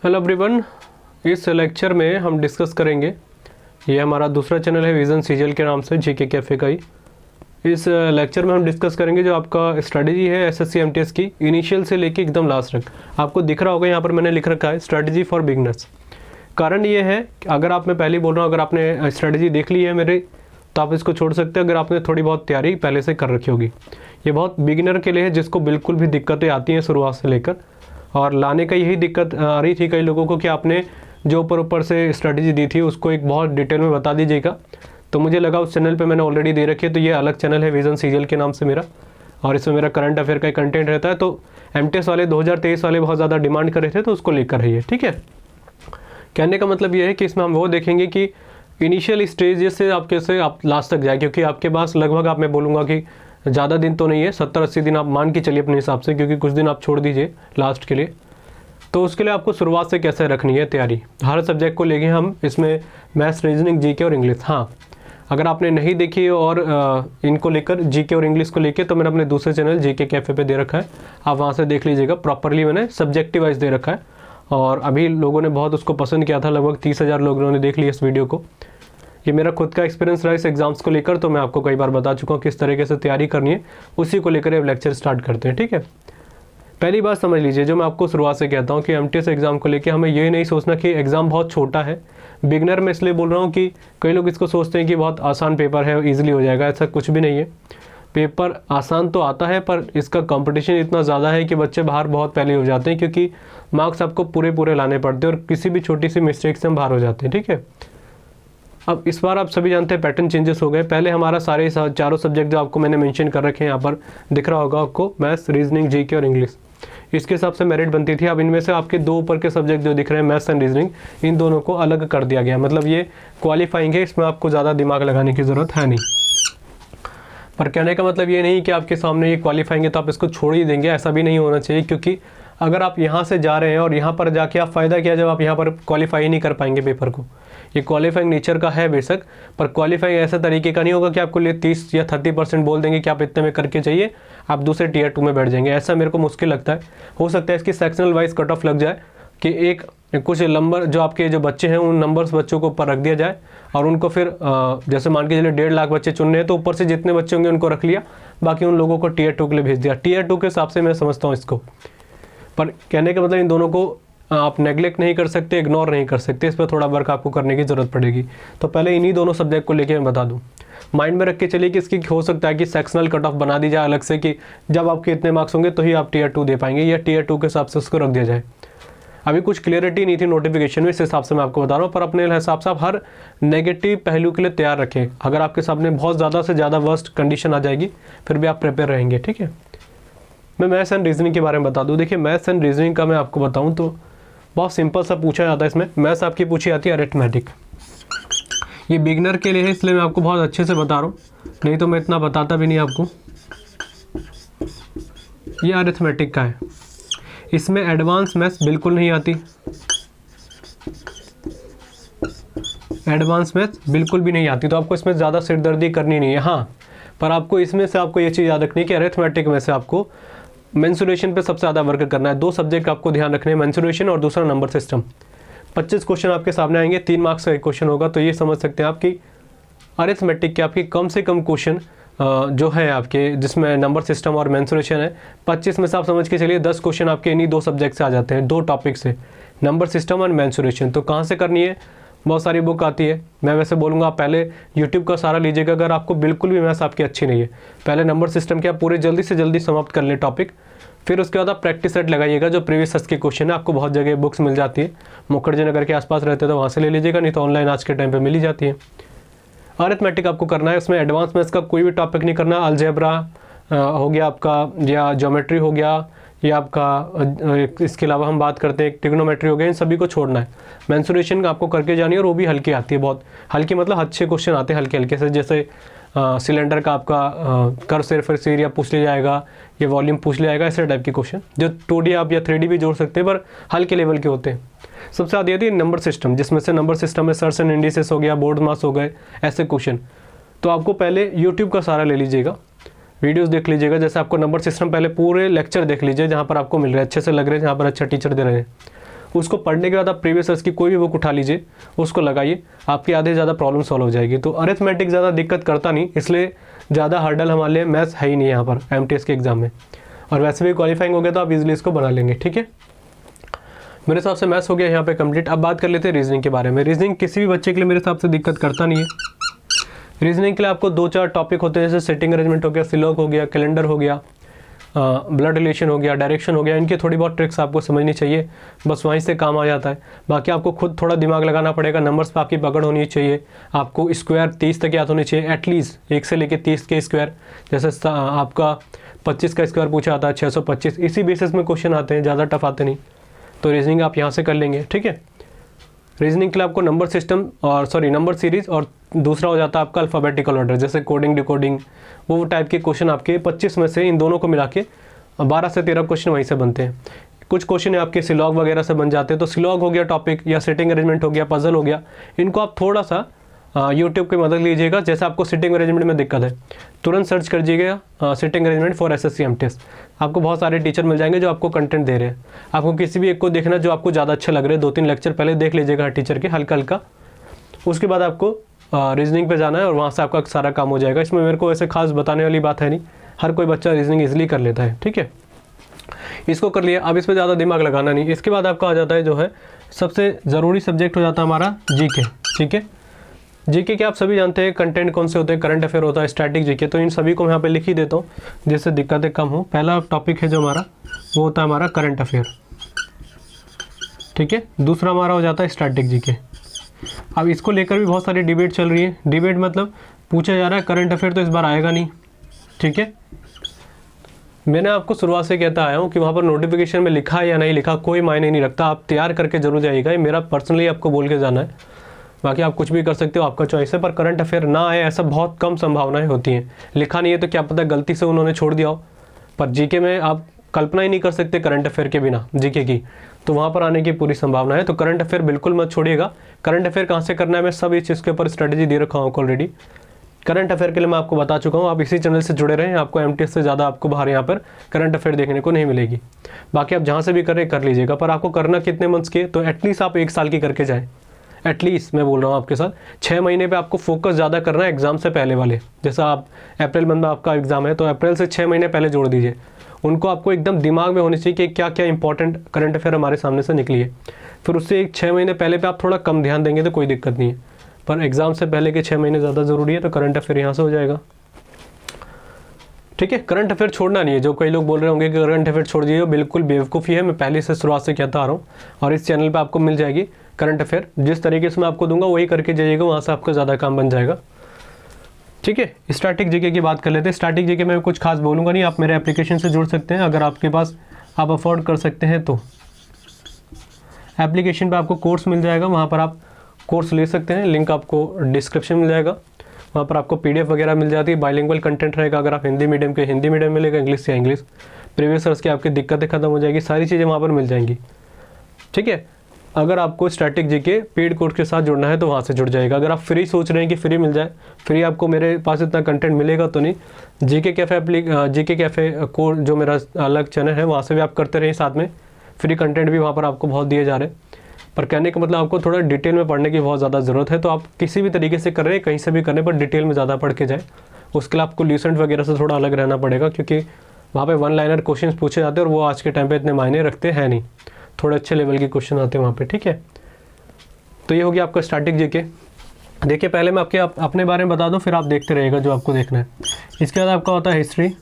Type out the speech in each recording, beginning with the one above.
Hello everyone, इस lecture में हम डिस्कस करेंगे, ये हमारा दूसरा चैनल है विज़न सीजीएल के नाम से, जीके कैफ़े का ही। इस लेक्चर में हम डिस्कस करेंगे जो आपका स्ट्रेटजी है एसएससी एमटीएस की, इनिशियल से लेके एकदम लास्ट तक। आपको दिख रहा होगा यहाँ पर मैंने लिख रखा है स्ट्रेटजी फॉर बिगनर्स। कारण ये है कि अगर आप, मैं पहले बोल रहा हूँ, अगर आपने स्ट्रेटजी देख ली है मेरे तो आप इसको छोड़ सकते हैं अगर आपने थोड़ी बहुत तैयारी पहले से कर रखी होगी। ये बहुत बिगिनर के लिए है जिसको बिल्कुल भी दिक्कतें आती हैं शुरुआत से लेकर, और लाने का यही दिक्कत आ रही थी कई लोगों को कि आपने जो ऊपर से स्ट्रेटजी दी थी उसको एक बहुत डिटेल में बता दीजिएगा। तो मुझे लगा उस चैनल पे मैंने ऑलरेडी दे रखी है, तो ये अलग चैनल है विज़न सीजीएल के नाम से मेरा, और इसमें मेरा करंट अफेयर का कंटेंट रहता है। तो एमटीएस वाले 2023 वाले बहुत ज़्यादा डिमांड कर रहे थे तो उसको लेकर रही है। ठीक है, कहने का मतलब ये है कि इसमें हम वो देखेंगे कि इनिशियल स्टेज से आप कैसे आप लास्ट तक जाए, क्योंकि आपके पास लगभग, आप, मैं बोलूँगा कि ज़्यादा दिन तो नहीं है, 70-80 दिन आप मान के चलिए अपने हिसाब से, क्योंकि कुछ दिन आप छोड़ दीजिए लास्ट के लिए। तो उसके लिए आपको शुरुआत से कैसे रखनी है तैयारी, हर सब्जेक्ट को लेंगे हम इसमें, मैथ्स, रीजनिंग, जीके और इंग्लिश। हाँ, अगर आपने नहीं देखी और इनको लेकर, जीके और इंग्लिश को लेकर, तो मैंने अपने दूसरे चैनल जीके कैफ़े पे दे रखा है, आप वहाँ से देख लीजिएगा। प्रॉपरली मैंने सब्जेक्टिव वाइज दे रखा है और अभी लोगों ने बहुत उसको पसंद किया था, लगभग 30,000 लोगों ने देख लिया इस वीडियो को। ये मेरा खुद का एक्सपीरियंस रहा इस एग्जाम्स को लेकर, तो मैं आपको कई बार बता चुका हूँ किस तरीके से तैयारी करनी है, उसी को लेकर अब लेक्चर स्टार्ट करते हैं। ठीक है, पहली बात समझ लीजिए, जो मैं आपको शुरुआत से कहता हूँ कि एमटीएस एग्जाम को लेकर हमें ये नहीं सोचना कि एग्ज़ाम बहुत छोटा है। बिगनर में इसलिए बोल रहा हूँ कि कई लोग इसको सोचते हैं कि बहुत आसान पेपर है, ईजिली हो जाएगा, ऐसा कुछ भी नहीं है। पेपर आसान तो आता है पर इसका कंपटीशन इतना ज़्यादा है कि बच्चे बाहर बहुत पहले हो जाते हैं, क्योंकि मार्क्स आपको पूरे लाने पड़ते हैं और किसी भी छोटी सी मिस्टेक से हम बाहर हो जाते हैं। ठीक है, अब इस बार आप सभी जानते हैं पैटर्न चेंजेस हो गए। पहले हमारा सारे चारों सब्जेक्ट जो आपको मैंने मेंशन कर रखे हैं, यहाँ पर दिख रहा होगा आपको, मैथ्स, रीजनिंग, जीके और इंग्लिश, इसके हिसाब से मेरिट बनती थी। अब इनमें से आपके दो ऊपर के सब्जेक्ट जो दिख रहे हैं, मैथ्स एंड रीजनिंग, इन दोनों को अलग कर दिया गया। मतलब ये क्वालिफाइंग है, इसमें आपको ज़्यादा दिमाग लगाने की ज़रूरत है नहीं। पर कहने का मतलब ये नहीं कि आपके सामने ये क्वालिफाइंग है तो आप इसको छोड़ ही देंगे, ऐसा भी नहीं होना चाहिए। क्योंकि अगर आप यहाँ से जा रहे हैं और यहाँ पर जाके आप फ़ायदा किया जब आप यहाँ पर क्वालिफाई नहीं कर पाएंगे पेपर को। ये क्वालिफाइंग नेचर का है बेशक, पर क्वालिफाइंग ऐसा तरीके का नहीं होगा कि आपको लिए 30 या 30% बोल देंगे कि आप इतने में करके चाहिए, आप दूसरे टीयर 2 में बैठ जाएंगे। ऐसा मेरे को मुश्किल लगता है। हो सकता है इसकी सेक्शनल वाइज कट ऑफ लग जाए कि एक कुछ नंबर जो आपके जो बच्चे हैं उन नंबर्स बच्चों को ऊपर रख दिया जाए और उनको फिर जैसे मान के चलिए 1.5 लाख बच्चे चुनने हैं तो ऊपर से जितने बच्चे होंगे उनको रख लिया, बाकी उन लोगों को टीयर 2 के लिए भेज दिया। टीयर 2 के हिसाब से मैं समझता हूँ इसको। पर कहने का मतलब इन दोनों को आप नेगलेक्ट नहीं कर सकते, इग्नोर नहीं कर सकते, इस पर थोड़ा वर्क आपको करने की ज़रूरत पड़ेगी। तो पहले इन्हीं दोनों सब्जेक्ट को लेके मैं बता दूं, माइंड में रख के चलिए कि इसकी हो सकता है कि सेक्शनल कट ऑफ बना दी जाए अलग से, कि जब आपके इतने मार्क्स होंगे तो ही आप टीयर 2 दे पाएंगे, या टीयर 2 के हिसाब से उसको रख दिया जाए। अभी कुछ क्लियरिटी नहीं थी नोटिफिकेशन में, इस हिसाब से मैं आपको बता रहा हूँ। पर अपने हिसाब से आप हर नेगेटिव पहलू के लिए तैयार रखें। अगर आपके सामने बहुत ज़्यादा से ज़्यादा वर्स्ट कंडीशन आ जाएगी फिर भी आप प्रिपेयर रहेंगे। ठीक है, मैं मैथ्स एंड रीजनिंग के बारे में बता दूं। देखिए, मैथ्स एंड रीजनिंग का मैं आपको बताऊं तो बहुत सिंपल सा पूछा जाता है इसमें। मैथ्स आपकी पूछी जाती है अरिथमेटिक, ये बिगनर के लिए है इसलिए मैं आपको बहुत अच्छे से बता रहा हूँ, नहीं तो मैं इतना बताता भी नहीं आपको। ये अरिथमेटिक का है, इसमें एडवांस मैथ्स बिल्कुल नहीं आती, एडवांस मैथ्स बिल्कुल भी नहीं आती, तो आपको इसमें ज़्यादा सिरदर्दी करनी नहीं है। हाँ, पर आपको इसमें से आपको ये चीज़ याद रखनी है कि अरिथमेटिक में से आपको मेंसुरेशन पे सबसे ज़्यादा वर्क करना है। 2 सब्जेक्ट आपको ध्यान रखने हैं, मेंसुरेशन और दूसरा नंबर सिस्टम। 25 क्वेश्चन आपके सामने आएंगे, 3 मार्क्स का एक क्वेश्चन होगा। तो ये समझ सकते हैं आप कि अरिथमेटिक के आपकी कम से कम क्वेश्चन जो है आपके, जिसमें नंबर सिस्टम और मेंसुरेशन है, 25 में से आप समझ के चलिए 10 क्वेश्चन आपके इन्हीं 2 सब्जेक्ट से आ जाते हैं, 2 टॉपिक से, नंबर सिस्टम और मेंसुरेशन। तो कहाँ से करनी है, बहुत सारी बुक आती है। मैं वैसे बोलूँगा आप पहले यूट्यूब का सहारा लीजिएगा अगर आपको बिल्कुल भी मैथ्स आपकी अच्छी नहीं है। पहले नंबर सिस्टम के आप पूरे जल्दी से जल्दी समाप्त कर लें टॉपिक, फिर उसके बाद आप प्रैक्टिस सेट लगाइएगा जो प्रीवियस के क्वेश्चन है। आपको बहुत जगह बुक्स मिल जाती है, मुखर्जी नगर के आसपास रहते हैं तो वहाँ से ले लीजिएगा, नहीं तो ऑनलाइन आज के टाइम पर मिल ही जाती है। अरिथमेटिक आपको करना है, उसमें एडवांस मैथ्स का कोई भी टॉपिक नहीं करना। अलजेब्रा हो गया आपका, या ज्योमेट्री हो गया, या आपका इसके अलावा हम बात करते हैं ट्रिग्नोमेट्री हो गया, इन सभी को छोड़ना है। मेंसुरेशन आपको करके जानी है और वो भी हल्की आती है, बहुत हल्की, मतलब अच्छे क्वेश्चन आते हैं हल्के हल्के से। जैसे सिलेंडर का आपका कर्व सरफेस एरिया पूछ लिया जाएगा, ये वॉल्यूम पूछ लिया जाएगा, ऐसे टाइप के क्वेश्चन जो 2D आप या 3D भी जोड़ सकते हैं पर हल्के लेवल के होते हैं। सबसे ज़्यादा आती है नंबर सिस्टम, जिसमें से नंबर सिस्टम में सर्च एंड इंडिसेस हो गया, बोर्ड मास हो गए, ऐसे क्वेश्चन। तो आपको पहले यूट्यूब का सहारा ले लीजिएगा, वीडियोस देख लीजिएगा। जैसे आपको नंबर सिस्टम पहले पूरे लेक्चर देख लीजिए जहाँ पर आपको मिल रहे हैं, अच्छे से लग रहे हैं, जहाँ पर अच्छा टीचर दे रहे हैं, उसको पढ़ने के बाद आप प्रीवियस ईयर्स की कोई भी बुक उठा लीजिए, उसको लगाइए, आपकी आधे ज़्यादा प्रॉब्लम सॉल्व हो जाएगी। तो अरिथमेटिक ज़्यादा दिक्कत करता नहीं, इसलिए ज़्यादा हर्डल हमारे लिए मैथ्स है ही नहीं यहाँ पर एमटीएस के एग्ज़ाम में। और वैसे भी क्वालिफाइंग हो गया तो आप इजीली इसको बना लेंगे। ठीक है, मेरे हिसाब से मैथ्स हो गया यहाँ पे कंप्लीट। अब बात कर लेते हैं रीजनिंग के बारे में। रीजनिंग किसी भी बच्चे के लिए मेरे हिसाब से दिक्कत करता नहीं है। रीजनिंग के लिए आपको 2-4 टॉपिक होते हैं, जैसे सेटिंग अरेंजमेंट हो गया, सिलॉग हो गया, कैलेंडर हो गया, ब्लड रिलेशन हो गया, डायरेक्शन हो गया। इनकी थोड़ी बहुत ट्रिक्स आपको समझनी चाहिए, बस वहीं से काम आ जाता है। बाकी आपको खुद थोड़ा दिमाग लगाना पड़ेगा, नंबर्स पर आपकी पकड़ होनी चाहिए, आपको स्क्वायर 30 तक याद होनी चाहिए, एटलीस्ट 1 से लेकर 30 के स्क्वायर। जैसे आपका 25 का स्क्वायर पूछा आता है 625, इसी बेसिस में क्वेश्चन आते हैं, ज़्यादा टफ आते नहीं। तो रीजनिंग आप यहाँ से कर लेंगे। ठीक है, रीजनिंग के लिए आपको नंबर सिस्टम और नंबर सीरीज, और दूसरा हो जाता है आपका अल्फ़ाबेटिकल ऑर्डर, जैसे कोडिंग डिकोडिंग, वो टाइप के क्वेश्चन आपके 25 में से इन दोनों को मिला के 12 से 13 क्वेश्चन वहीं से बनते हैं। कुछ क्वेश्चन आपके सिलॉग वगैरह से बन जाते हैं। तो सिलॉग हो गया टॉपिक, या सिटिंग अरेंजमेंट हो गया, पजल हो गया, इनको आप थोड़ा सा यूट्यूब की मदद लीजिएगा। जैसे आपको सिटिंग अरेंजमेंट में दिक्कत है, तुरंत सर्च कर दीजिएगा sitting arrangement for SSC MTS। आपको बहुत सारे टीचर मिल जाएंगे जो आपको कंटेंट दे रहे हैं। आपको किसी भी एक को देखना जो आपको ज़्यादा अच्छा लग रहा है, 2-3 लेक्चर पहले देख लीजिएगा हर टीचर के हल्का हल्का। उसके बाद आपको रीजनिंग पे जाना है और वहाँ से आपका सारा काम हो जाएगा। इसमें मेरे को ऐसे खास बताने वाली बात है नहीं, हर कोई बच्चा रीजनिंग ईजिली कर लेता है। ठीक है, इसको कर लिया, अब इसमें ज़्यादा दिमाग लगाना नहीं। इसके बाद आपका आ जाता है जो है सबसे ज़रूरी सब्जेक्ट हो जाता है हमारा जीके। ठीक है, जीके के आप सभी जानते हैं कंटेंट कौन से होते हैं, करंट अफेयर होता है, स्टैटिक जीके। तो इन सभी को मैं यहाँ पे लिख ही देता हूँ जिससे दिक्कतें कम हो। पहला टॉपिक है जो हमारा वो होता है हमारा करंट अफेयर। ठीक है, दूसरा हमारा हो जाता है स्टैटिक जीके। अब इसको लेकर भी बहुत सारी डिबेट चल रही है। डिबेट मतलब पूछा जा रहा है करंट अफेयर तो इस बार आएगा नहीं। ठीक है, मैंने आपको शुरुआत से कहता आया हूँ कि वहाँ पर नोटिफिकेशन में लिखा है या नहीं लिखा कोई मायने नहीं रखता, आप तैयार करके जरूर जाइएगा। ये मेरा पर्सनली आपको बोल के जाना है, बाकी आप कुछ भी कर सकते हो, आपका चॉइस है। पर करंट अफेयर ना आए ऐसा बहुत कम संभावनाएं होती हैं। लिखा नहीं है तो क्या पता गलती से उन्होंने छोड़ दिया हो। पर जीके में आप कल्पना ही नहीं कर सकते करंट अफेयर के बिना जीके की, तो वहाँ पर आने की पूरी संभावना है। तो करंट अफेयर बिल्कुल मत छोड़िएगा। करंट अफेयर कहाँ से करना है मैं सब इस चीज़ के ऊपर स्ट्रेटेजी दे रखा हूँ ऑलरेडी। करंट अफेयर के लिए मैं आपको बता चुका हूँ, आप इसी चैनल से जुड़े रहें। आपको एमटीएस से ज़्यादा आपको बाहर यहाँ पर करंट अफेयर देखने को नहीं मिलेगी। बाकी आप जहाँ से भी करें कर लीजिएगा, पर आपको करना कितने मंथ्स के, तो एटलीस्ट आप 1 साल की करके जाएँ। एटलीस्ट मैं बोल रहा हूँ आपके साथ 6 महीने पे आपको फोकस ज़्यादा करना है एग्ज़ाम से पहले वाले। जैसा आप अप्रैल मंथ में आपका एग्ज़ाम है तो अप्रैल से 6 महीने पहले जोड़ दीजिए। उनको आपको एकदम दिमाग में होनी चाहिए कि क्या क्या इंपॉर्टेंट करंट अफेयर हमारे सामने से निकली है। फिर उससे 6 महीने पहले पे आप थोड़ा कम ध्यान देंगे तो कोई दिक्कत नहीं है, पर एग्ज़ाम से पहले के 6 महीने ज़्यादा ज़रूरी है। तो करंट अफेयर यहाँ से हो जाएगा। ठीक है, करंट अफेयर छोड़ना नहीं है। जो कई लोग बोल रहे होंगे कि करंट अफेयर छोड़ दीजिए, बिल्कुल बेवकूफ़ी है। मैं पहले से शुरुआत से कहता आ रहा हूँ और इस चैनल पे आपको मिल जाएगी करंट अफेयर। जिस तरीके से मैं आपको दूंगा वही करके जाइएगा, वहाँ से आपका ज़्यादा काम बन जाएगा। ठीक है, स्टैटिक जीके की बात कर लेते हैं। स्टैटिक जीके में कुछ खास बोलूँगा नहीं, आप मेरे एप्लीकेशन से जुड़ सकते हैं अगर आपके पास आप अफोर्ड कर सकते हैं तो। एप्लीकेशन पर आपको कोर्स मिल जाएगा, वहाँ पर आप कोर्स ले सकते हैं, लिंक आपको डिस्क्रिप्शन मिल जाएगा। वहाँ पर आपको PDF वगैरह मिल जाती है, बाइलिंगुअल कंटेंट रहेगा। अगर आप हिंदी मीडियम के हिंदी मीडियम मिलेगा, इंग्लिश से इंग्लिश, प्रीवियस ईयर्स की आपकी दिक्कतें खत्म हो जाएगी, सारी चीज़ें वहाँ पर मिल जाएंगी। ठीक है, अगर आपको स्टैटिक जीके पेड कोर्स के साथ जुड़ना है तो वहाँ से जुड़ जाएगा। अगर आप फ्री सोच रहे हैं कि फ्री मिल जाए, फ्री आपको मेरे पास इतना कंटेंट मिलेगा तो नहीं। जीके कैफ़े कोर्स जो मेरा अलग चैनल है वहाँ से भी आप करते रहें, साथ में फ्री कंटेंट भी वहाँ पर आपको बहुत दिए जा रहे हैं। पर कहने का मतलब आपको थोड़ा डिटेल में पढ़ने की बहुत ज़्यादा ज़रूरत है। तो आप किसी भी तरीके से कर रहे हैं, कहीं से भी करने पर डिटेल में ज़्यादा पढ़ के जाए। उसके लिए आपको ल्यूसेंट वगैरह से थोड़ा अलग रहना पड़ेगा, क्योंकि वहाँ पे 1 लाइनर क्वेश्चन पूछे जाते हैं और वो आज के टाइम पे इतने मायने रखते हैं नहीं, थोड़े अच्छे लेवल के क्वेश्चन आते हैं वहाँ पे। ठीक है, तो ये हो गया आपका स्टैटिक जीके। देखिए पहले मैं अपने बारे में बता दूँ, फिर आप देखते रहिएगा जो आपको देखना है। इसके बाद आपका होता है हिस्ट्री,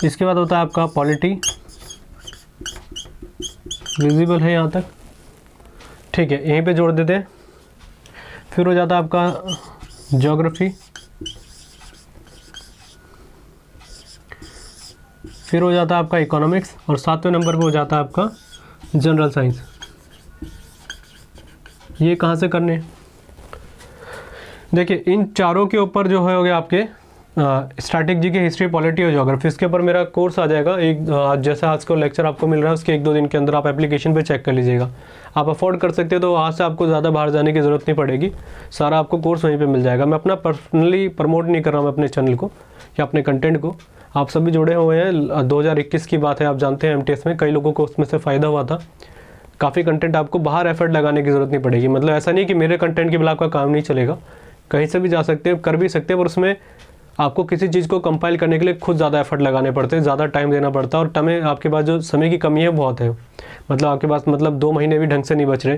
इसके बाद होता है आपका पॉलिटी। विजिबल है यहाँ तक, ठीक है, यहीं पे जोड़ देते हैं। फिर हो जाता है आपका ज्योग्राफी, फिर हो जाता है आपका इकोनॉमिक्स, और 7वें नंबर पे हो जाता है आपका जनरल साइंस। ये कहाँ से करने, देखिए इन चारों के ऊपर जो है हो गया आपके स्टैटिक जीके, हिस्ट्री, पॉलिटी और ज्योग्राफी। इसके ऊपर मेरा कोर्स आ जाएगा एक, जैसे आज का लेक्चर आपको मिल रहा है उसके 1-2 दिन के अंदर आप एप्लीकेशन पे चेक कर लीजिएगा। आप अफोर्ड कर सकते हो तो वहाँ से आपको ज़्यादा बाहर जाने की ज़रूरत नहीं पड़ेगी, सारा आपको कोर्स वहीं पे मिल जाएगा। मैं अपना पर्सनली प्रमोट नहीं कर रहा हूँ अपने चैनल को या अपने कंटेंट को, आप सभी जुड़े हुए हैं। 2021 की बात है, आप जानते हैं एमटीएस में कई लोगों को उसमें से फ़ायदा हुआ था। काफ़ी कंटेंट आपको बाहर एफर्ट लगाने की ज़रूरत नहीं पड़ेगी। मतलब ऐसा नहीं कि मेरे कंटेंट के बिना आपका काम नहीं चलेगा, कहीं से भी जा सकते हैं, कर भी सकते हैं, पर उसमें आपको किसी चीज़ को कंपाइल करने के लिए खुद ज़्यादा एफर्ट लगाने पड़ते हैं, ज़्यादा टाइम देना पड़ता है, और टाइम आपके पास जो समय की कमी है बहुत है। मतलब आपके पास 2 महीने भी ढंग से नहीं बच रहे,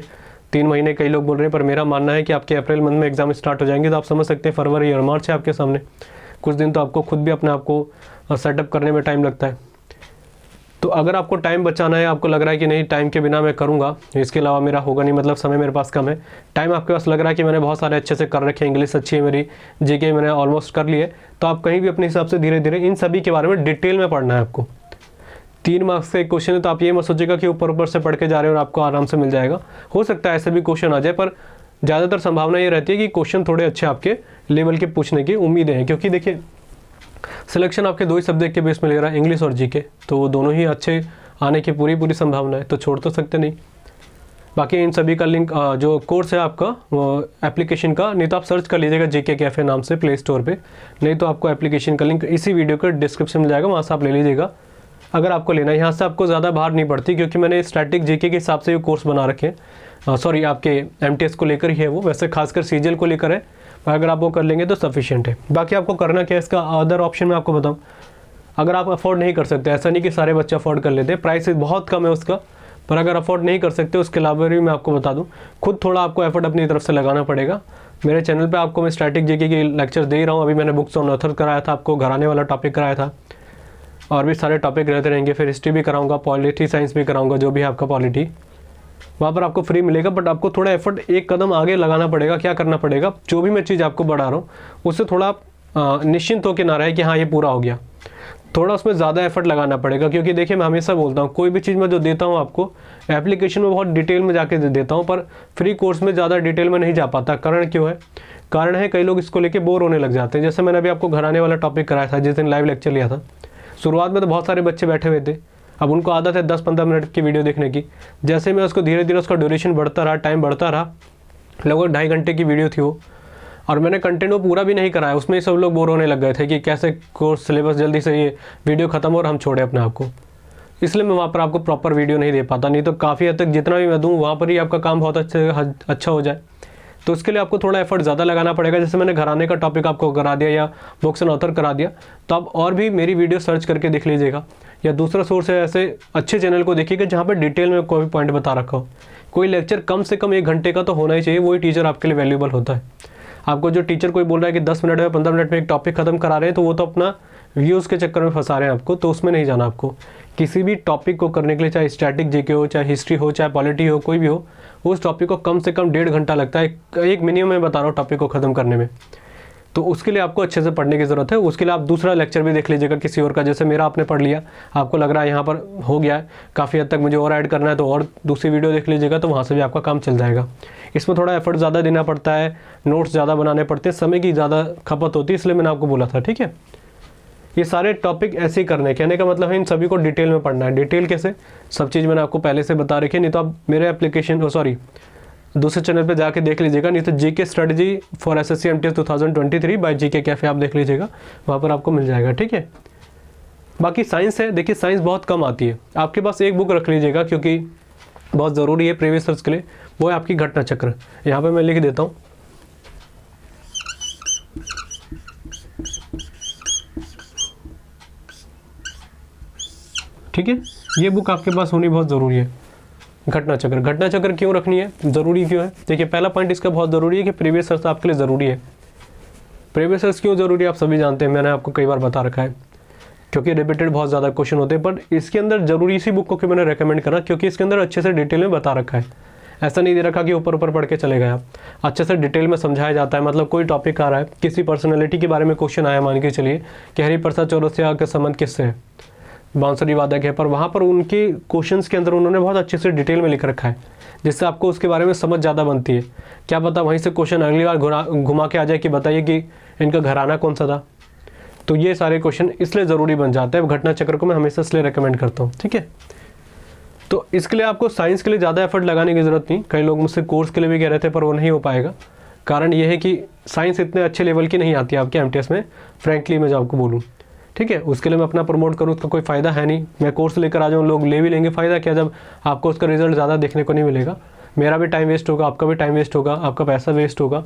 3 महीने कई लोग बोल रहे हैं, पर मेरा मानना है कि आपके अप्रैल मंथ में एग्जाम स्टार्ट हो जाएंगे, तो आप समझ सकते हैं फरवरी और मार्च है आपके सामने। कुछ दिन तो आपको खुद भी अपने आप को सेटअप करने में टाइम लगता है। तो अगर आपको टाइम बचाना है, आपको लग रहा है कि नहीं टाइम के बिना मैं करूँगा, इसके अलावा मेरा होगा नहीं, मतलब समय मेरे पास कम है, टाइम आपके पास लग रहा है कि मैंने बहुत सारे अच्छे से कर रखे हैं, इंग्लिश अच्छी है मेरी, जीके मैंने ऑलमोस्ट कर लिए, तो आप कहीं भी अपने हिसाब से धीरे धीरे इन सभी के बारे में डिटेल में पढ़ना है आपको। 3 मार्क्स का एक क्वेश्चन है, तो आप ये मत सोचिएगा कि ऊपर ऊपर से पढ़ के जा रहे हो और आपको आराम से मिल जाएगा। हो सकता है ऐसे भी क्वेश्चन आ जाए, पर ज़्यादातर संभावना ये रहती है कि क्वेश्चन थोड़े अच्छे आपके लेवल के पूछने की उम्मीदें हैं, क्योंकि देखिए सिलेक्शन आपके 2 ही सब्जेक्ट के बेस में ले रहा है, इंग्लिश और जीके, तो वो दोनों ही अच्छे आने की पूरी संभावना है, तो छोड़ तो सकते नहीं। बाकी इन सभी का लिंक जो कोर्स है आपका वो एप्लीकेशन का, नहीं तो आप सर्च कर लीजिएगा जीके कैफ़े नाम से प्ले स्टोर पे, नहीं तो आपको एप्लीकेशन का लिंक इसी वीडियो के डिस्क्रिप्शन में जाएगा, वहाँ से आप ले लीजिएगा अगर आपको लेना है। यहाँ से आपको ज़्यादा बाहर नहीं पड़ती, क्योंकि मैंने स्टैटिक जीके के हिसाब से ये कोर्स बना रखे हैं। सॉरी, आपके एमटीएस को लेकर ही है वो, वैसे खासकर सीजीएल को लेकर है, पर अगर आप वो कर लेंगे तो सफिशिएंट है। बाकी आपको करना क्या है, इसका अदर ऑप्शन मैं आपको बताऊँ। अगर आप अफोर्ड नहीं कर सकते, ऐसा नहीं कि सारे बच्चे अफोर्ड कर लेते हैं, प्राइस बहुत कम है उसका, पर अगर अफोर्ड नहीं कर सकते उसके अलावा भी मैं आपको बता दूं, खुद थोड़ा आपको एफर्ट अपनी तरफ से लगाना पड़ेगा। मेरे चैनल पे आपको मैं स्टैटिक जीके की लेक्चर दे ही रहा हूँ। अभी मैंने बुक्स ऑन ऑथर कराया था, आपको घराने वाला टॉपिक कराया था, और भी सारे टॉपिक रहते रहेंगे। फिर हिस्ट्री भी कराऊंगा, पॉलिटी साइंस भी कराऊंगा, जो भी है आपका पॉलिटी, वहाँ पर आपको फ्री मिलेगा। बट आपको थोड़ा एफर्ट एक कदम आगे लगाना पड़ेगा। क्या करना पड़ेगा, जो भी मैं चीज़ आपको बढ़ा रहा हूँ उससे थोड़ा निश्चिंत होकर ना रहे कि हाँ ये पूरा हो गया, थोड़ा उसमें ज़्यादा एफर्ट लगाना पड़ेगा। क्योंकि देखिए मैं हमेशा बोलता हूँ, कोई भी चीज़ मैं जो देता हूँ आपको एप्लीकेशन में बहुत डिटेल में जाके दे देता हूँ, पर फ्री कोर्स में ज़्यादा डिटेल में नहीं जा पाता। कारण क्यों है, कारण है कई लोग इसको लेके बोर होने लग जाते हैं। जैसे मैंने अभी आपको घराने वाला टॉपिक कराया था, जिस दिन लाइव लेक्चर लिया था, शुरुआत में तो बहुत सारे बच्चे बैठे हुए थे, अब उनको आदत है 10-15 मिनट की वीडियो देखने की। जैसे मैं उसको धीरे धीरे उसका ड्यूरेशन बढ़ता रहा, टाइम बढ़ता रहा, लगभग 2.5 घंटे की वीडियो थी वो, और मैंने कंटेंट वो पूरा भी नहीं कराया, उसमें सब लोग बोर होने लग गए थे कि कैसे कोर्स सिलेबस जल्दी से ये वीडियो ख़त्म हो और हम छोड़े अपने आप को। इसलिए मैं वहाँ पर आपको प्रॉपर वीडियो नहीं दे पाता, नहीं तो काफ़ी हद तक जितना भी मैं दूँ वहाँ पर ही आपका काम बहुत अच्छा हो जाए। तो उसके लिए आपको थोड़ा एफर्ट ज़्यादा लगाना पड़ेगा। जैसे मैंने घराने का टॉपिक आपको करा दिया या बुक्स एंड ऑथर करा दिया, तो आप और भी मेरी वीडियो सर्च करके देख लीजिएगा, या दूसरा सोर्स है ऐसे अच्छे चैनल को देखिएगा जहाँ पर डिटेल में कोई पॉइंट बता रखा हो। कोई लेक्चर कम से कम 1 घंटे का तो होना ही चाहिए, वही टीचर आपके लिए वैल्यूबल होता है। आपको जो टीचर कोई बोल रहा है कि 10 मिनट में 15 मिनट में एक टॉपिक खत्म करा रहे हैं, तो वो तो अपना व्यूज़ के चक्कर में फंसा रहे हैं आपको, तो उसमें नहीं जाना आपको। किसी भी टॉपिक को करने के लिए, चाहे स्टैटिक जीके हो, चाहे हिस्ट्री हो, चाहे पॉलिटी हो, कोई भी हो, उस टॉपिक को कम से कम 1.5 घंटा लगता है, एक मिनिमम मैं बता रहा हूँ टॉपिक को ख़त्म करने में। तो उसके लिए आपको अच्छे से पढ़ने की ज़रूरत है। उसके लिए आप दूसरा लेक्चर भी देख लीजिएगा किसी और का, जैसे मेरा आपने पढ़ लिया, आपको लग रहा है यहाँ पर हो गया है काफ़ी हद तक, मुझे और ऐड करना है, तो और दूसरी वीडियो देख लीजिएगा, तो वहाँ से भी आपका काम चल जाएगा। इसमें थोड़ा एफर्ट ज़्यादा देना पड़ता है, नोट्स ज़्यादा बनाने पड़ते हैं, समय की ज़्यादा खपत होती है, इसलिए मैंने आपको बोला था। ठीक है, ये सारे टॉपिक ऐसे ही करने, कहने का मतलब है इन सभी को डिटेल में पढ़ना है। डिटेल कैसे, सब चीज़ मैंने आपको पहले से बता रखी है, नहीं तो आप मेरे एप्लीकेशन दूसरे चैनल पे जाके देख लीजिएगा, नहीं तो GK strategy for SSC MTS 2023 by GK cafe आप देख लीजिएगा, वहाँ पर आपको मिल जाएगा। ठीक है, बाकी साइंस है, देखिए साइंस बहुत कम आती है, आपके पास एक बुक रख लीजिएगा क्योंकि बहुत ज़रूरी है प्रीवियस ईयर्स के लिए, वो है आपकी घटना चक्र। यहाँ पर मैं लिख देता हूँ, ठीक है, ये बुक आपके पास होनी बहुत ज़रूरी है। घटना चक्र, घटना चक्र क्यों रखनी है, ज़रूरी क्यों है, देखिए पहला पॉइंट इसका बहुत ज़रूरी है कि प्रीवियस ईयर्स आपके लिए ज़रूरी है। प्रीवियस ईयर्स क्यों ज़रूरी है आप सभी जानते हैं, मैंने आपको कई बार बता रखा है, क्योंकि रिपीटेड बहुत ज़्यादा क्वेश्चन होते हैं। पर इसके अंदर ज़रूरी इसी बुक को कि मैंने रेकमेंड करा, क्योंकि इसके अंदर अच्छे से डिटेल में बता रखा है। ऐसा नहीं दे रखा कि ऊपर ऊपर पढ़ के चले गए आप, अच्छे से डिटेल में समझाया जाता है। मतलब कोई टॉपिक आ रहा है, किसी पर्सनैलिटी के बारे में क्वेश्चन आया, मान के चलिए कि हरिप्रसाद चौरसिया का संबंध किससे है, बांसुरी वादक है, पर वहाँ पर उनके क्वेश्चंस के अंदर उन्होंने बहुत अच्छे से डिटेल में लिख रखा है, जिससे आपको उसके बारे में समझ ज़्यादा बनती है। क्या पता वहीं से क्वेश्चन अगली बार घुमा के आ जाए कि बताइए कि इनका घराना कौन सा था। तो ये सारे क्वेश्चन इसलिए ज़रूरी बन जाते हैं। घटना चक्र को मैं हमेशा इसलिए रेकमेंड करता हूँ। ठीक है, तो इसके लिए आपको साइंस के लिए ज़्यादा एफर्ट लगाने की ज़रूरत नहीं। कई लोग मुझसे कोर्स के लिए भी कह रहे थे, पर वो नहीं हो पाएगा। कारण ये है कि साइंस इतने अच्छे लेवल की नहीं आती है आपके एमटीएस में, फ्रेंकली मैं जो आपको बोलूँ, ठीक है, उसके लिए मैं अपना प्रमोट करूँ उसका कोई फ़ायदा है नहीं। मैं कोर्स लेकर आ जाऊँ, लोग ले भी लेंगे, फ़ायदा क्या जब आपको उसका रिजल्ट ज़्यादा देखने को नहीं मिलेगा। मेरा भी टाइम वेस्ट होगा, आपका भी टाइम वेस्ट होगा, आपका पैसा वेस्ट होगा।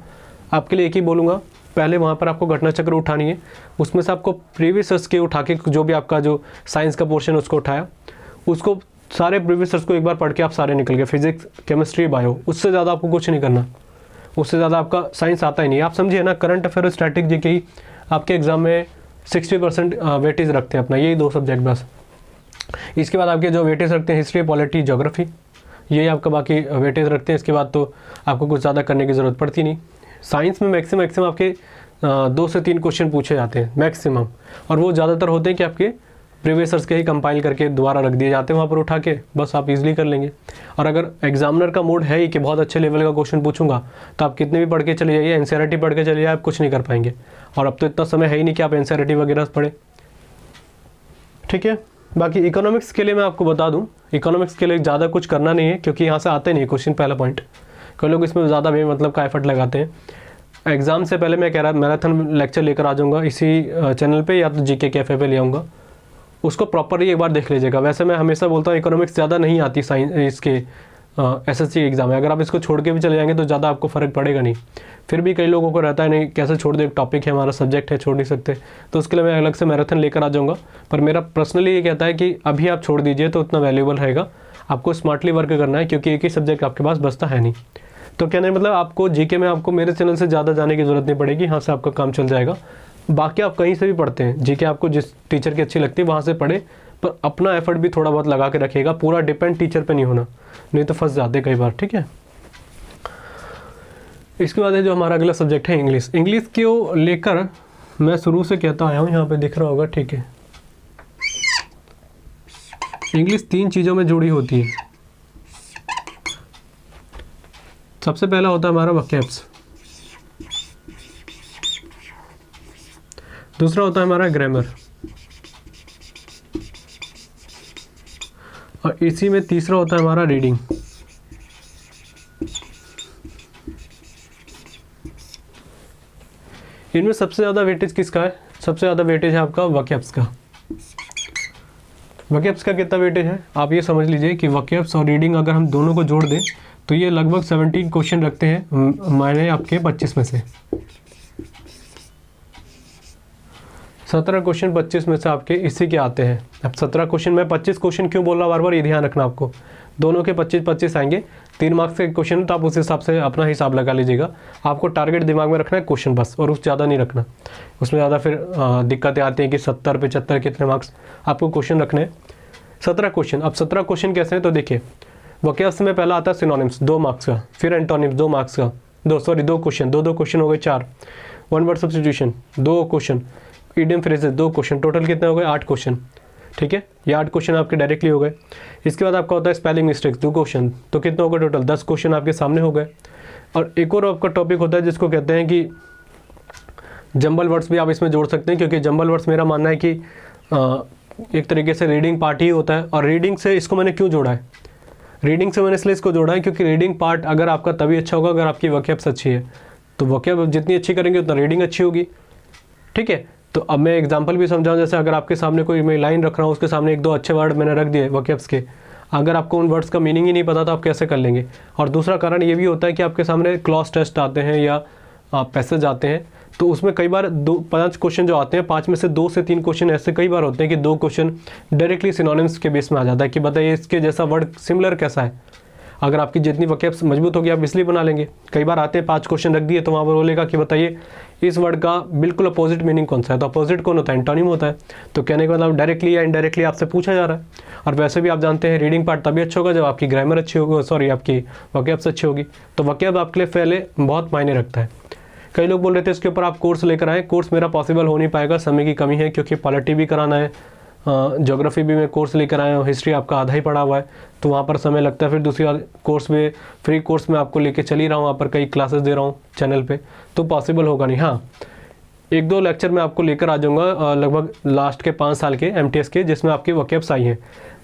आपके लिए एक ही बोलूँगा, पहले वहाँ पर आपको घटना चक्र उठानी है, उसमें से आपको प्रीवियस ईयर्स के उठा के जो भी आपका जो साइंस का पोर्शन है उसको उठाया, उसको सारे प्रीवियस ईयर्स को एक बार पढ़ के आप सारे निकल गए, फिजिक्स केमिस्ट्री बायो, उससे ज़्यादा आपको कुछ नहीं करना, उससे ज़्यादा आपका साइंस आता ही नहीं। आप समझिए ना, करंट अफेयर और स्टैटिक जीके ही आपके एग्जाम में 60% वेटेज रखते हैं अपना, यही 2 सब्जेक्ट बस। इसके बाद आपके जो वेटेज रखते हैं हिस्ट्री, पॉलिटी, ज्योग्राफी, यही आपका बाकी वेटेज रखते हैं। इसके बाद तो आपको कुछ ज़्यादा करने की ज़रूरत पड़ती नहीं। साइंस में मैक्सिमम आपके 2 से 3 क्वेश्चन पूछे जाते हैं मैक्सिमम, और वो ज़्यादातर होते हैं कि आपके प्रीवियस ईयर्स के ही कंपाइल करके दोबारा रख दिए जाते हैं वहाँ पर उठा के, बस आप इजीली कर लेंगे। और अगर एग्जामिनर का मूड है ही कि बहुत अच्छे लेवल का क्वेश्चन पूछूंगा, तो आप कितने भी पढ़ के चले जाइए, एनसीईआरटी पढ़ के चले जाइए, आप कुछ नहीं कर पाएंगे। और अब तो इतना समय है ही नहीं कि आप एनसीईआरटी वगैरह पढ़े, ठीक है। बाकी इकोनॉमिक्स के लिए मैं आपको बता दूं, इकोनॉमिक्स के लिए ज़्यादा कुछ करना नहीं है, क्योंकि यहाँ से आते नहीं क्वेश्चन, पहला पॉइंट। कई लोग इसमें ज़्यादा मतलब का एफर्ट लगाते हैं। एग्जाम से पहले मैं कह रहा मैराथन लेक्चर लेकर आ जाऊँगा इसी चैनल पे, या तो जीके कैफे पे ले आऊँगा, उसको प्रॉपरली एक बार देख लीजिएगा। वैसे मैं हमेशा बोलता हूँ इकोनॉमिक्स ज़्यादा नहीं आती साइंस इसके एसएससी एग्जाम में, अगर आप इसको छोड़ के भी चले जाएंगे तो ज़्यादा आपको फ़र्क पड़ेगा नहीं। फिर भी कई लोगों को रहता है नहीं कैसे छोड़ दे, एक टॉपिक है हमारा, सब्जेक्ट है, छोड़ नहीं सकते, तो उसके लिए मैं अलग से मैराथन लेकर आ जाऊँगा। पर मेरा पर्सनली ये कहता है कि अभी आप छोड़ दीजिए तो उतना वैल्यूएबल रहेगा, आपको स्मार्टली वर्क करना है, क्योंकि एक ही सब्जेक्ट आपके पास बचता है नहीं। तो कहने मतलब आपको जीके में आपको मेरे चैनल से ज़्यादा जाने की ज़रूरत नहीं पड़ेगी, यहाँ से आपका काम चल जाएगा। बाकी आप कहीं से भी पढ़ते हैं, जीके आपको जिस टीचर की अच्छी लगती है वहाँ से पढ़े, पर अपना एफर्ट भी थोड़ा बहुत लगा के रखिएगा, पूरा डिपेंड टीचर पे नहीं होना, नहीं तो फंस जाते कई बार, ठीक है। इसके बाद है जो हमारा अगला सब्जेक्ट है इंग्लिश। इंग्लिश को लेकर मैं शुरू से कहता आया हूँ, यहाँ पे दिख रहा होगा, ठीक है। इंग्लिश 3 चीज़ों में जुड़ी होती है। सबसे पहला होता है हमारा वोकैब्स, दूसरा होता है हमारा ग्रामर, और इसी में तीसरा होता है हमारा रीडिंग। इनमें सबसे ज़्यादा वेटेज किसका है? सबसे ज़्यादा वेटेज है आपका वोकैब्स का। वोकैब्स का कितना वेटेज है आप ये समझ लीजिए कि वोकैब्स और रीडिंग अगर हम दोनों को जोड़ दें तो ये लगभग 17 क्वेश्चन रखते हैं मायने आपके 25 में से। 17 क्वेश्चन 25 में से आपके इसी के आते हैं। अब 17 क्वेश्चन, मैं 25 क्वेश्चन क्यों बोल रहा हूँ बार बार, ये ध्यान रखना आपको, दोनों के 25-25 आएंगे। 3 मार्क्स के क्वेश्चन, तो आप उस हिसाब से अपना हिसाब लगा लीजिएगा। आपको टारगेट दिमाग में रखना है क्वेश्चन बस, और उस ज़्यादा नहीं रखना, उसमें ज़्यादा फिर दिक्कतें आती हैं कि 70-75 कितने मार्क्स, आपको क्वेश्चन रखने हैं 17 क्वेश्चन। अब 17 क्वेश्चन कैसे हैं तो देखिए, वोकैब्स में पहला आता है सिनोनिम्स 2 मार्क्स का, फिर एंटोनिम्स 2 मार्क्स का, 2 क्वेश्चन, 2 क्वेश्चन हो गए 4, 1 word substitution 2 question, idiom phrases 2 question, total कितने हो गए 8 क्वेश्चन, ठीक है। ये 8 क्वेश्चन आपके डायरेक्टली हो गए। इसके बाद आपका होता है स्पेलिंग मिस्टेक्स 2 क्वेश्चन, तो कितने हो गए टोटल 10 क्वेश्चन आपके सामने हो गए। और एक और आपका टॉपिक होता है जिसको कहते हैं कि जंबल वर्ड्स भी आप इसमें जोड़ सकते हैं, क्योंकि जंबल वर्ड्स मेरा मानना है कि एक तरीके से रीडिंग पार्ट ही होता है। और रीडिंग से इसको मैंने क्यों जोड़ा है, रीडिंग से मैंने इसलिए इसको जोड़ा है क्योंकि रीडिंग पार्ट अगर आपका तभी अच्छा होगा अगर आपकी वोकैब्स अच्छी है। तो वोकैब जितनी अच्छी करेंगे उतना रीडिंग अच्छी होगी, ठीक है। तो अब मैं एग्जांपल भी समझाऊं, जैसे अगर आपके सामने कोई मैं लाइन रख रहा हूँ, उसके सामने 1-2 अच्छे वर्ड मैंने रख दिए वोकैब्स के, अगर आपको उन वर्ड्स का मीनिंग ही नहीं पता तो आप कैसे कर लेंगे। और दूसरा कारण ये भी होता है कि आपके सामने क्लॉज टेस्ट आते हैं या पैसेज आते हैं, तो उसमें कई बार 5 क्वेश्चन जो आते हैं, 5 में से 2 से 3 क्वेश्चन ऐसे कई बार होते हैं कि 2 क्वेश्चन डायरेक्टली सिनोनिम्स के बेस में आ जाता है कि बताइए इसके जैसा वर्ड सिमिलर कैसा है। अगर आपकी जितनी वोकैब्स मजबूत होगी आप इसलिए बना लेंगे। कई बार आते हैं 5 क्वेश्चन रख दिए तो वहाँ पर बोलेगा कि बताइए इस वर्ड का बिल्कुल अपोजिट मीनिंग कौन सा है, तो अपोजिट कौन होता है, एंटोनिम होता है। तो कहने का मतलब डायरेक्टली या इनडायरेक्टली आपसे पूछा जा रहा है। और वैसे भी आप जानते हैं रीडिंग पार्ट तभी अच्छा होगा जब आपकी ग्रामर अच्छी होगी, सॉरी आपकी वोकैब्स अच्छी होगी। तो वोकैब आपके लिए पहले बहुत मायने रखता है। कई लोग बोल रहे थे इसके ऊपर आप कोर्स लेकर आए, कोर्स मेरा पॉसिबल हो नहीं पाएगा, समय की कमी है, क्योंकि पॉलिटी भी कराना है, ज्योग्राफी भी मैं कोर्स लेकर आया हूँ, हिस्ट्री आपका आधा ही पढ़ा हुआ है, तो वहाँ पर समय लगता है। फिर दूसरी बात कोर्स में फ्री कोर्स में आपको लेके चल ही रहा हूँ, वहाँ पर कई क्लासेस दे रहा हूँ चैनल पे, तो पॉसिबल होगा नहीं। हाँ, 1-2 लेक्चर मैं आपको लेकर आ जाऊँगा लगभग लास्ट के 5 साल के MTS के, जिसमें आपकी वोकैब्स आई हैं।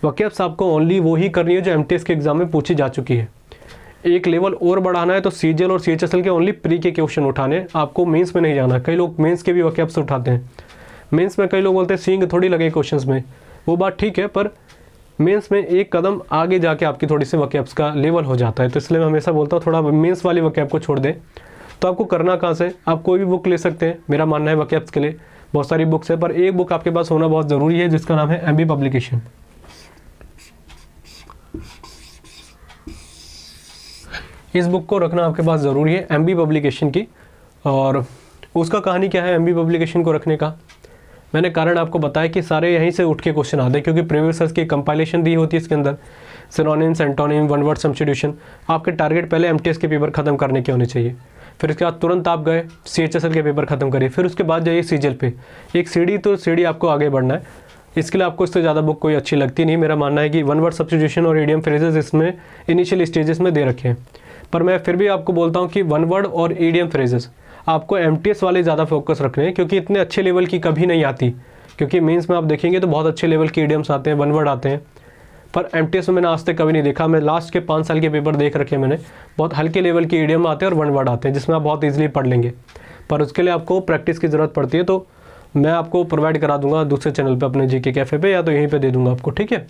वोकैब्स आपको ओनली वो ही करनी है जो MTS के एग्जाम में पूछी जा चुकी है। एक लेवल और बढ़ाना है तो CGL और CHSL के ओनली प्री के क्वेश्चन उठाने, आपको मेंस में नहीं जाना। कई लोग मेंस के भी वोकैब्स उठाते हैं, मेंस में कई लोग बोलते हैं सींग थोड़ी लगे क्वेश्चंस में, वो बात ठीक है, पर मेंस में एक कदम आगे जाके आपकी थोड़ी सी वोकैब्स का लेवल हो जाता है। तो इसलिए मैं हमेशा बोलता हूँ थोड़ा मेंस वाली वोकैब को छोड़ दें। तो आपको करना कहाँ से, आप कोई भी बुक ले सकते हैं, मेरा मानना है वोकैब्स के लिए बहुत सारी बुक्स है, पर एक बुक आपके पास होना बहुत ज़रूरी है जिसका नाम है एमबी पब्लिकेशन। इस बुक को रखना आपके पास ज़रूरी है, एमबी पब्लिकेशन की। और उसका कहानी क्या है एमबी पब्लिकेशन को रखने का, मैंने कारण आपको बताया कि सारे यहीं से उठ के क्वेश्चन आते हैं, क्योंकि प्रीवियस ईयर्स की कंपाइलेशन दी होती है इसके अंदर, synonyms, antonym, one word substitution. आपके टारगेट पहले एमटीएस के पेपर खत्म करने के होने चाहिए, फिर उसके बाद तुरंत आप गए सीएचएसएल के पेपर खत्म करिए, फिर उसके बाद जाइए सीजीएल पे। एक सीढ़ी आपको आगे बढ़ना है। इसके लिए आपको इससे ज़्यादा बुक कोई अच्छी लगती नहीं। मेरा मानना है कि वन वर्ड सब्स्टिट्यूशन और ईडियम फ्रेजेस इसमें इनिशियल स्टेजेस में दे रखे हैं, पर मैं फिर भी आपको बोलता हूँ कि वन वर्ड और ईडियम फ्रेजेस आपको एमटीएस वाले ज़्यादा फोकस रखने हैं, क्योंकि इतने अच्छे लेवल की कभी नहीं आती। क्योंकि मेंस में आप देखेंगे तो बहुत अच्छे लेवल के ईडियम्स आते हैं, वन वर्ड आते हैं, पर एमटीएस में मैंने आज तक कभी नहीं देखा। मैं लास्ट के 5 साल के पेपर देख रखे हैं मैंने, बहुत हल्के लेवल के ईडियम आते हैं और वन वर्ड आते हैं जिसमें आप बहुत ईजिली पढ़ लेंगे, पर उसके लिए आपको प्रैक्टिस की ज़रूरत पड़ती है। तो मैं आपको प्रोवाइड करा दूंगा दूसरे चैनल पे, अपने जीके कैफ़े पे, या तो यहीं पे दे दूंगा आपको, ठीक है।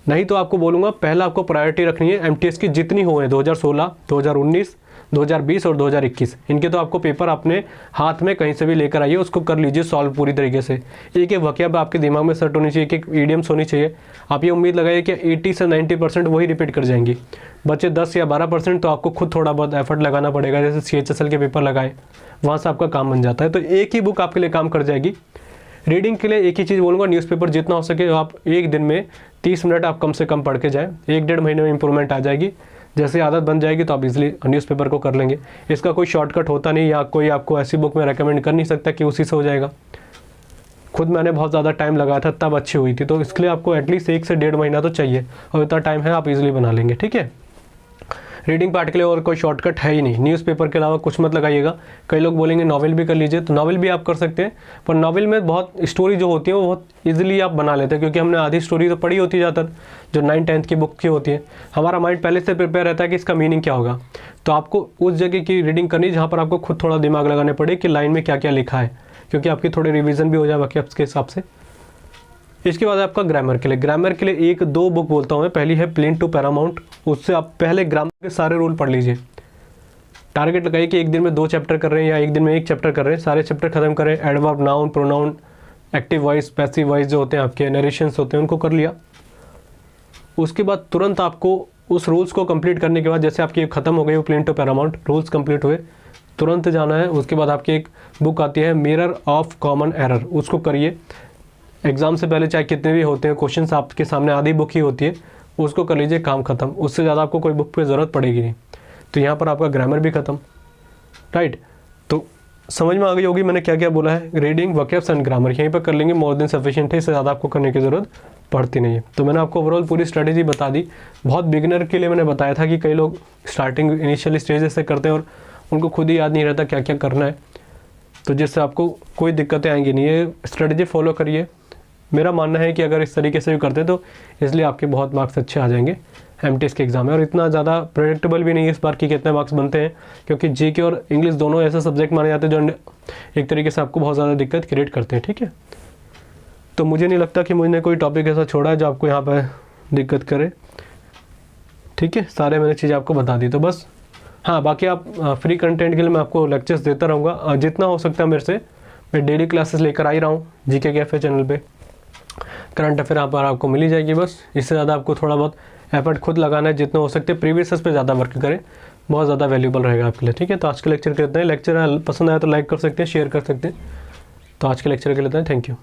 नहीं तो आपको बोलूँगा पहला आपको प्रायोरिटी रखनी है एमटीएस की जितनी हुए 2016, 2019, 2020 और 2021, इनके तो आपको पेपर अपने हाथ में कहीं से भी लेकर आइए, उसको कर लीजिए सॉल्व पूरी तरीके से। एक एक वक़्या आपके दिमाग में सेट होनी चाहिए, एक एक ईडियम्स होनी चाहिए। आप ये उम्मीद लगाइए कि 80 से 90% वही रिपीट कर जाएंगी, बच्चे 10 या 12% तो आपको खुद थोड़ा बहुत एफर्ट लगाना पड़ेगा, जैसे सीएचएसएल के पेपर लगाए, वहाँ से आपका काम बन जाता है। तो एक ही बुक आपके लिए काम कर जाएगी। रीडिंग के लिए एक ही चीज़ बोलूँगा, न्यूज़पेपर जितना हो सके आप एक दिन में 30 मिनट आप कम से कम पढ़ के जाएँ, 1-1.5 महीने में इंप्रूवमेंट आ जाएगी। जैसे आदत बन जाएगी तो आप इजीली न्यूज़पेपर को कर लेंगे। इसका कोई शॉर्टकट होता नहीं, या कोई आपको ऐसी बुक में रेकमेंड कर नहीं सकता कि उसी से हो जाएगा। खुद मैंने बहुत ज़्यादा टाइम लगाया था तब अच्छी हुई थी, तो इसके लिए आपको एटलीस्ट 1 से 1.5 महीना तो चाहिए, और इतना टाइम है आप इजीली बना लेंगे, ठीक है। रीडिंग पार्ट के लिए और कोई शॉर्टकट है ही नहीं, न्यूज़पेपर के अलावा कुछ मत लगाइएगा। कई लोग बोलेंगे नॉवेल भी कर लीजिए, तो नॉवेल भी आप कर सकते हैं, पर नॉवेल में बहुत स्टोरी जो होती है वो बहुत इजीली आप बना लेते हैं, क्योंकि हमने आधी स्टोरी तो पढ़ी होती है ज़्यादातर, जो 9-10th की बुक की होती है। हमारा माइंड पहले से प्रिपेयर रहता है कि इसका मीनिंग क्या होगा। तो आपको उस जगह की रीडिंग करनी जहाँ पर आपको खुद थोड़ा दिमाग लगाने पड़े कि लाइन में क्या क्या लिखा है, क्योंकि आपकी थोड़ी रिविज़न भी हो जाए वोकैब्स के हिसाब से। इसके बाद आपका ग्रामर के लिए 1-2 बुक बोलता हूँ मैं। पहली है प्लेन टू पैरामाउंट, उससे आप पहले ग्रामर के सारे रूल पढ़ लीजिए। टारगेट लगाइए कि एक दिन में 2 चैप्टर कर रहे हैं या एक दिन में 1 चैप्टर कर रहे हैं, सारे चैप्टर खत्म करें। Adverb, noun, pronoun, active voice, passive voice जो होते हैं आपके, नरेशंस होते हैं, उनको कर लिया। उसके बाद तुरंत आपको उस रूल्स को कंप्लीट करने के बाद, जैसे आपकी खत्म हो गई वो plane to Paramount, rules complete हुए, तुरंत जाना है। उसके बाद आपकी एक बुक आती है मिरर ऑफ कॉमन एरर, उसको करिए। एग्ज़ाम से पहले चाहे कितने भी होते हैं क्वेश्चंस आपके सामने, आधी बुक ही होती है, उसको कर लीजिए, काम खत्म। उससे ज़्यादा आपको कोई बुक पे ज़रूरत पड़ेगी नहीं। तो यहाँ पर आपका ग्रामर भी खत्म, राइट। तो समझ में आ गई होगी मैंने क्या क्या बोला है। रीडिंग, वोकैब्स एंड ग्रामर यहीं पर कर लेंगे, मोर देन सफिशिएंट है, इससे ज़्यादा आपको करने की ज़रूरत पड़ती नहीं है। तो मैंने आपको ओवरऑल पूरी स्ट्रैटेजी बता दी। बहुत बिगिनर के लिए मैंने बताया था कि कई लोग स्टार्टिंग इनिशियल स्टेजेस से करते हैं और उनको खुद ही याद नहीं रहता क्या क्या करना है, तो जिससे आपको कोई दिक्कतें आएंगी नहीं। ये स्ट्रेटजी फॉलो करिए। मेरा मानना है कि अगर इस तरीके से भी करते तो इसलिए आपके बहुत मार्क्स अच्छे आ जाएंगे एमटीएस के एग्ज़ाम में। और इतना ज़्यादा प्रेडिक्टेबल भी नहीं है इस बार कि कितने मार्क्स बनते हैं, क्योंकि जीके और इंग्लिश दोनों ऐसे सब्जेक्ट माने जाते हैं जो एक तरीके से आपको बहुत ज़्यादा दिक्कत क्रिएट करते हैं, ठीक है। तो मुझे नहीं लगता कि मुझे कोई टॉपिक ऐसा छोड़ा है जो आपको यहाँ पर दिक्कत करे, ठीक है। सारे मैंने चीज़ें आपको बता दी। तो बस हाँ, बाकी आप फ्री कंटेंट के लिए मैं आपको लेक्चर्स देता रहूँगा जितना हो सकता है मेरे से। मैं डेली क्लासेस लेकर आ ही रहा हूँ जीके कैफ़े चैनल पे। करंट अफेयर यहाँ पर आपको मिल ही जाएगी, बस इससे ज़्यादा आपको थोड़ा बहुत एफर्ट खुद लगाना है, जितना हो सकते हैं प्रीवियस पे ज़्यादा वर्क करें, बहुत ज़्यादा वैल्यूबल रहेगा आपके लिए, ठीक है। तो आज के लेक्चर करते हैं। लेक्चर पसंद आया तो लाइक कर सकते हैं, शेयर कर सकते हैं। तो आज के लेक्चर के लिए थैंक यू।